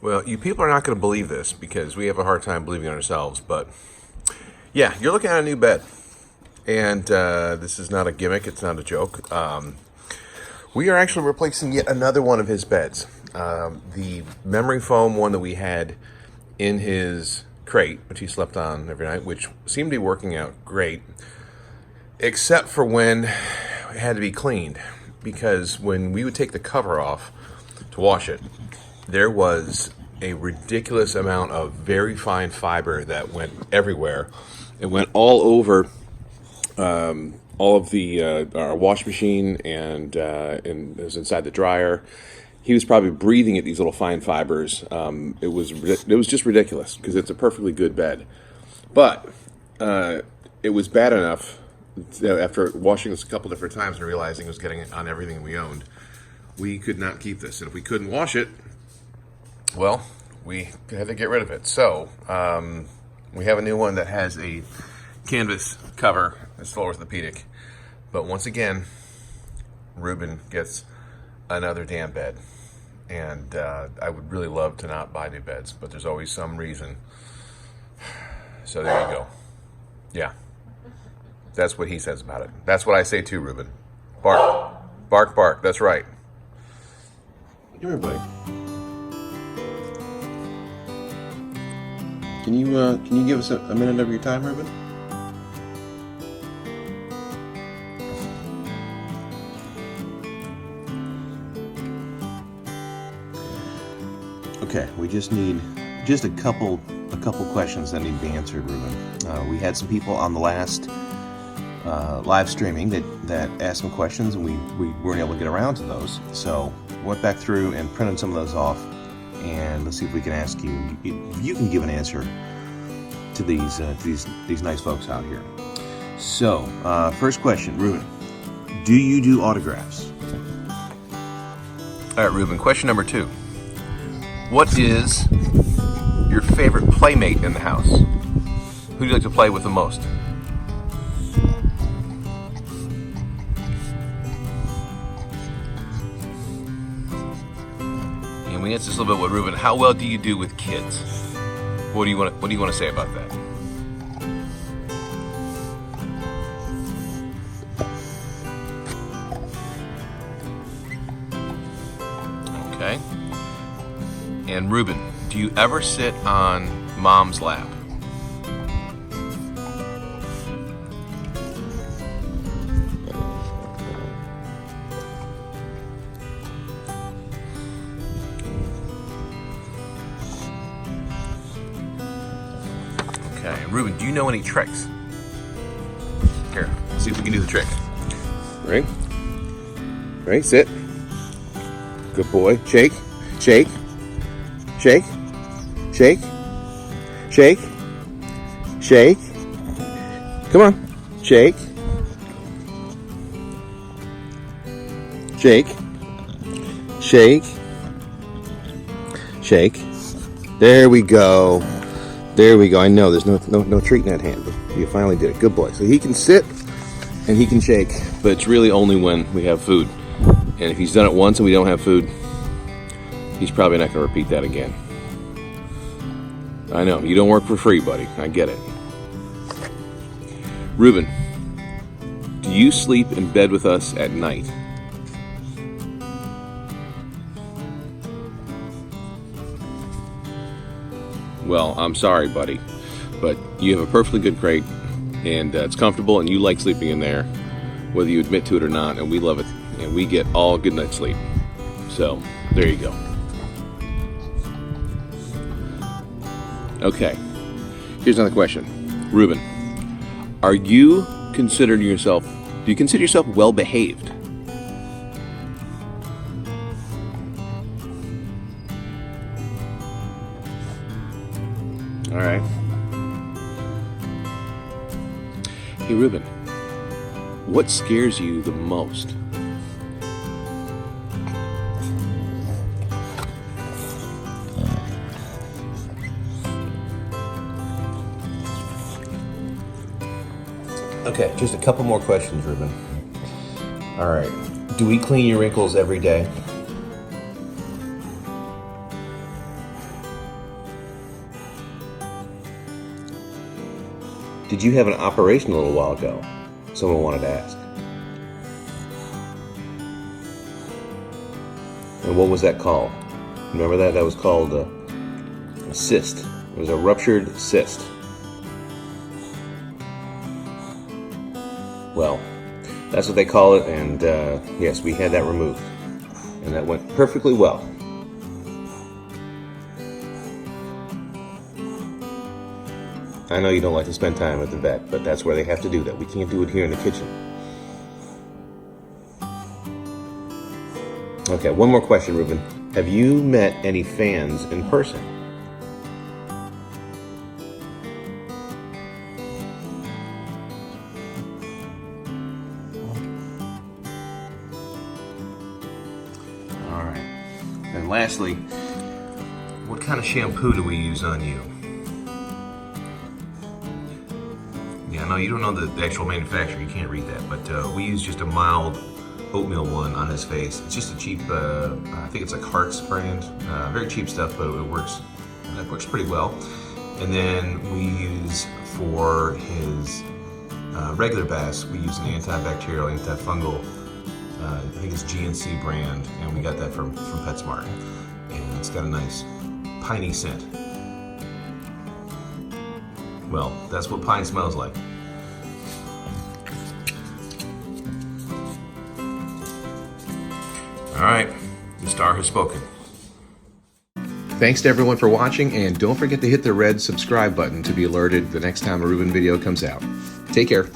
Well, you people are not going to believe this because we have a hard time believing in ourselves, but yeah, you're looking at a new bed. And this is not a gimmick, it's not a joke. We are actually replacing yet another one of his beds. The memory foam one that we had in his crate, which he slept on every night, which seemed to be working out great, except for when it had to be cleaned. Because when we would take the cover off to wash it, there was a ridiculous amount of very fine fiber that went everywhere. It went all over all of the our wash machine and it was inside the dryer. He was probably breathing at these little fine fibers. It was just ridiculous because it's a perfectly good bed, but it was bad enough that after washing this a couple different times and realizing it was getting on everything we owned, we could not keep this. And if we couldn't wash it, well, we had to get rid of it. So we have a new one that has a canvas cover. It's full orthopedic. But once again, Reuben gets another damn bed. And I would really love to not buy new beds, but there's always some reason. So there you go. Yeah. That's what he says about it. That's what I say too, Reuben. Bark. Bark, bark. That's right. Come here, buddy. Can you give us a minute of your time, Reuben? Okay, we just need a couple questions that need to be answered, Reuben. We had some people on the last live streaming that asked some questions, and we weren't able to get around to those. So went back through and printed some of those off, and let's see if we can ask you if you can give an answer to these nice folks out here. So first question, Reuben, do you do autographs? All right, Reuben. Question number 2. What is your favorite playmate in the house? Who do you like to play with the most? And we answered this a little bit with Reuben. How well do you do with kids? What do you want to say about that? Okay. And Reuben, do you ever sit on mom's lap? Okay, and Reuben, do you know any tricks? Here, let's see if we can do the trick. Ready? Ready, sit. Good boy. Shake, shake. Shake, shake, shake, shake. Come on, shake, shake, shake, shake. There we go. There we go. I know there's no treat in that hand, but you finally did it. Good boy. So he can sit and he can shake, but it's really only when we have food. And if he's done it once and we don't have food, he's probably not going to repeat that again. I know, you don't work for free, buddy. I get it. Reuben, do you sleep in bed with us at night? Well, I'm sorry, buddy, but you have a perfectly good crate, and it's comfortable, and you like sleeping in there, whether you admit to it or not, and we love it, and we get all good night's sleep. So, there you go. Okay, here's another question. Reuben, do you consider yourself well behaved? All right. Hey, Reuben, what scares you the most? Okay, just a couple more questions, Reuben. All right. Do we clean your wrinkles every day? did you have an operation a little while ago? Someone wanted to ask. And what was that called? Remember that? That was called a cyst. It was a ruptured cyst. Well, that's what they call it, and yes, we had that removed. And that went perfectly well. I know you don't like to spend time at the vet, but that's where they have to do that. We can't do it here in the kitchen. Okay, one more question, Reuben. Have you met any fans in person? All right. And lastly, what kind of shampoo do we use on you? Yeah, no, you don't know the actual manufacturer. You can't read that, but we use just a mild oatmeal one on his face. It's just a cheap, I think it's like Hart's brand. Very cheap stuff, but it works. It works pretty well. And then we use for his regular baths, we use an antibacterial, antifungal. I think it's GNC brand, and we got that from PetSmart. And it's got a nice piney scent. Well, that's what pine smells like. All right, the star has spoken. Thanks to everyone for watching, and don't forget to hit the red subscribe button to be alerted the next time a Reuben video comes out. Take care.